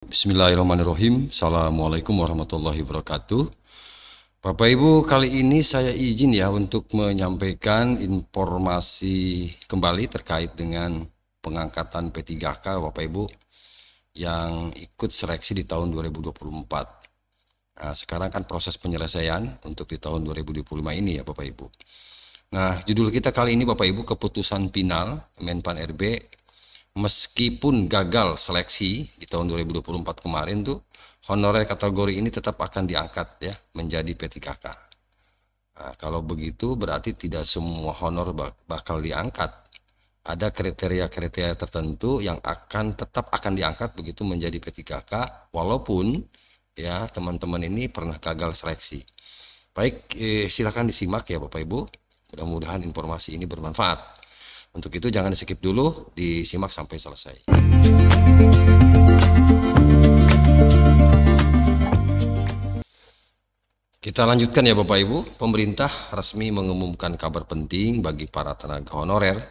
Bismillahirrahmanirrahim. Assalamualaikum warahmatullahi wabarakatuh. Bapak Ibu, kali ini saya izin ya untuk menyampaikan informasi kembali terkait dengan pengangkatan P3K Bapak Ibu yang ikut seleksi di tahun 2024. Nah, sekarang kan proses penyelesaian untuk di tahun 2025 ini ya Bapak Ibu. Nah, judul kita kali ini Bapak Ibu, keputusan final Menpan RB meskipun gagal seleksi di tahun 2024 kemarin tuh, honorer kategori ini tetap akan diangkat ya menjadi P3K. Nah, kalau begitu berarti tidak semua honor bakal diangkat. Ada kriteria-kriteria tertentu yang tetap akan diangkat begitu menjadi P3K walaupun ya teman-teman ini pernah gagal seleksi. Baik, silakan disimak ya Bapak Ibu. Mudah-mudahan informasi ini bermanfaat. Untuk itu jangan di skip dulu, disimak sampai selesai. Kita lanjutkan ya Bapak Ibu. Pemerintah resmi mengumumkan kabar penting bagi para tenaga honorer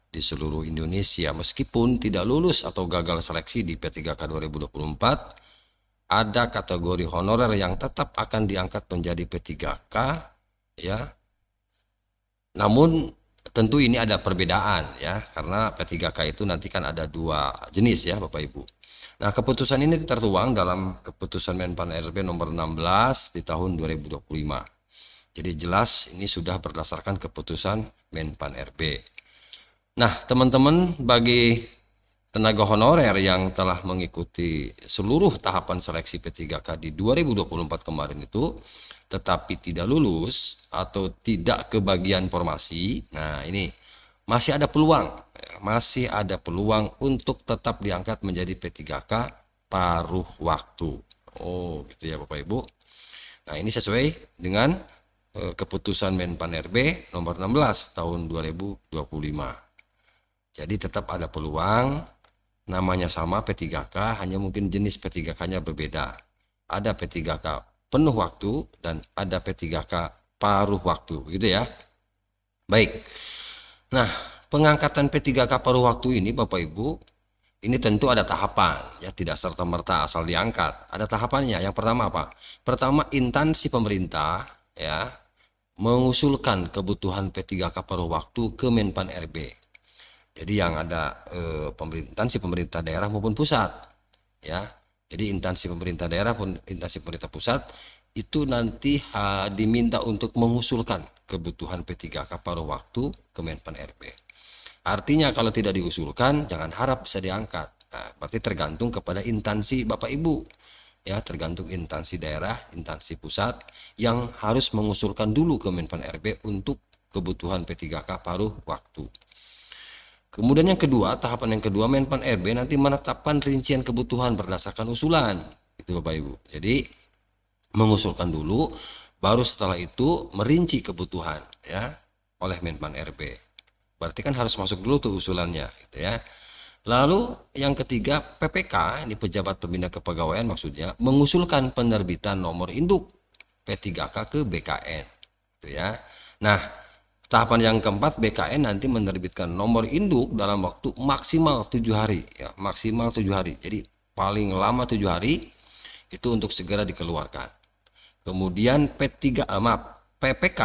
di seluruh Indonesia. Meskipun tidak lulus atau gagal seleksi di P3K 2024, ada kategori honorer yang tetap akan diangkat menjadi P3K ya. Namun tentu ini ada perbedaan ya, karena P3K itu nanti kan ada dua jenis ya Bapak Ibu. Nah, keputusan ini tertuang dalam keputusan Menpan RB nomor 16 di tahun 2025. Jadi jelas ini sudah berdasarkan keputusan Menpan RB. Nah, teman-teman, bagi tenaga honorer yang telah mengikuti seluruh tahapan seleksi P3K di 2024 kemarin itu, tetapi tidak lulus atau tidak kebagian formasi, nah ini masih ada peluang untuk tetap diangkat menjadi P3K paruh waktu. Oh gitu ya Bapak Ibu. Nah ini sesuai dengan keputusan Menpan RB nomor 16 tahun 2025. Jadi tetap ada peluang, namanya sama P3K, hanya mungkin jenis P3K-nya berbeda. Ada P3K penuh waktu dan ada P3K paruh waktu gitu ya. Baik. Nah, pengangkatan P3K paruh waktu ini Bapak Ibu, ini tentu ada tahapan ya, tidak serta-merta asal diangkat. Ada tahapannya. Yang pertama apa? Pertama, instansi pemerintah ya mengusulkan kebutuhan P3K paruh waktu ke Menpan RB. Jadi yang ada instansi pemerintah daerah maupun pusat ya. Jadi instansi pemerintah daerah pun instansi pemerintah pusat itu nanti diminta untuk mengusulkan kebutuhan P3K paruh waktu ke Menpan RB. Artinya kalau tidak diusulkan jangan harap bisa diangkat. Nah, berarti tergantung kepada instansi Bapak Ibu. Ya, tergantung instansi daerah, instansi pusat yang harus mengusulkan dulu ke Menpan RB untuk kebutuhan P3K paruh waktu. Kemudian yang kedua, tahapan yang kedua, Menpan RB nanti menetapkan rincian kebutuhan berdasarkan usulan. Itu Bapak Ibu. Jadi mengusulkan dulu, baru setelah itu merinci kebutuhan ya oleh Menpan RB. Berarti kan harus masuk dulu tuh usulannya gitu ya. Lalu yang ketiga, PPK, ini pejabat pembina kepegawaian maksudnya, mengusulkan penerbitan nomor induk P3K ke BKN gitu ya. Nah, tahapan yang keempat, BKN nanti menerbitkan nomor induk dalam waktu maksimal 7 hari ya, maksimal 7 hari. Jadi paling lama 7 hari itu untuk segera dikeluarkan. Kemudian PPK,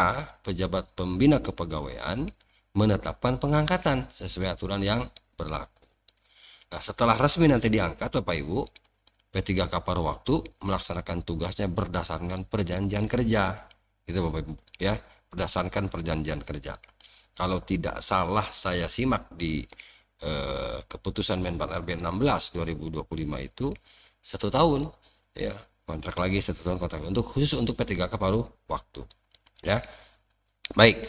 pejabat pembina kepegawaian, menetapkan pengangkatan sesuai aturan yang berlaku. Nah, setelah resmi nanti diangkat Bapak Ibu, P3K paruh waktu melaksanakan tugasnya berdasarkan perjanjian kerja. Gitu Bapak Ibu ya. Berdasarkan perjanjian kerja. Kalau tidak salah saya simak di keputusan Menpan RB 16 2025 itu 1 tahun ya, kontrak lagi 1 tahun kontrak untuk khusus untuk P3K paruh waktu ya. Baik.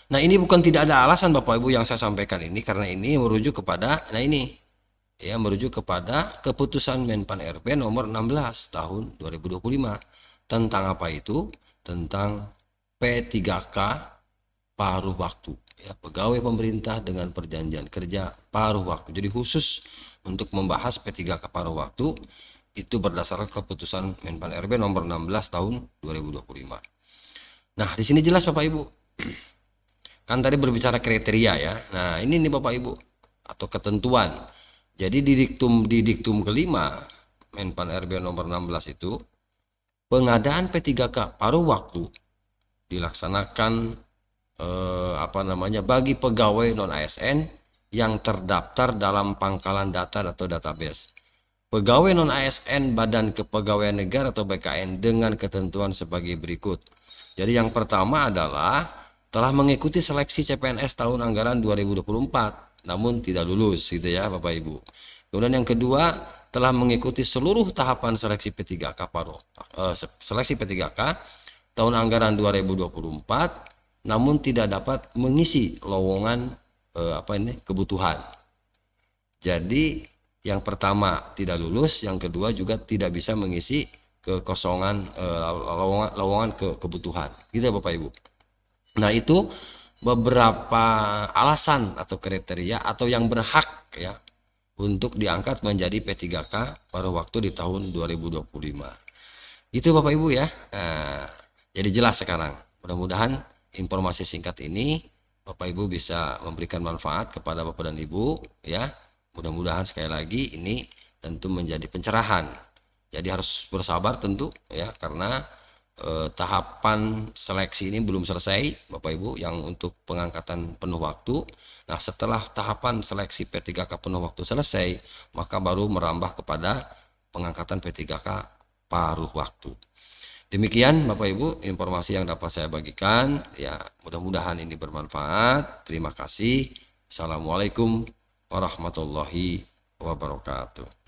Nah, ini bukan tidak ada alasan Bapak Ibu yang saya sampaikan ini, karena ini merujuk kepada merujuk kepada keputusan Menpan RB nomor 16 tahun 2025 tentang apa itu? Tentang P3K paruh waktu ya, pegawai pemerintah dengan perjanjian kerja paruh waktu. Jadi khusus untuk membahas P3K paruh waktu itu berdasarkan keputusan Menpan RB nomor 16 tahun 2025. Nah, di sini jelas Bapak Ibu. Kan tadi berbicara kriteria ya. Nah, ini nih Bapak Ibu atau ketentuan. Jadi di diktum kelima Menpan RB nomor 16 itu, pengadaan P3K paruh waktu dilaksanakan bagi pegawai non ASN yang terdaftar dalam pangkalan data atau database. Pegawai non ASN Badan Kepegawaian Negara atau BKN dengan ketentuan sebagai berikut. Jadi yang pertama adalah telah mengikuti seleksi CPNS tahun anggaran 2024 namun tidak lulus gitu ya Bapak Ibu. Kemudian yang kedua, telah mengikuti seluruh tahapan seleksi P3K seleksi P3K tahun anggaran 2024 namun tidak dapat mengisi lowongan kebutuhan. Jadi yang pertama tidak lulus, yang kedua juga tidak bisa mengisi kekosongan lowongan kebutuhan. Gitu ya Bapak Ibu. Nah, itu beberapa alasan atau kriteria atau yang berhak ya untuk diangkat menjadi P3K pada waktu di tahun 2025. Itu Bapak Ibu ya. Nah, jadi jelas sekarang. Mudah-mudahan informasi singkat ini Bapak Ibu bisa memberikan manfaat kepada Bapak dan Ibu ya. Mudah-mudahan sekali lagi ini tentu menjadi pencerahan. Jadi harus bersabar tentu ya, karena tahapan seleksi ini belum selesai Bapak Ibu yang untuk pengangkatan penuh waktu. Nah, setelah tahapan seleksi P3K penuh waktu selesai, maka baru merambah kepada pengangkatan P3K paruh waktu. Demikian Bapak Ibu informasi yang dapat saya bagikan ya, mudah-mudahan ini bermanfaat. Terima kasih. Assalamualaikum warahmatullahi wabarakatuh.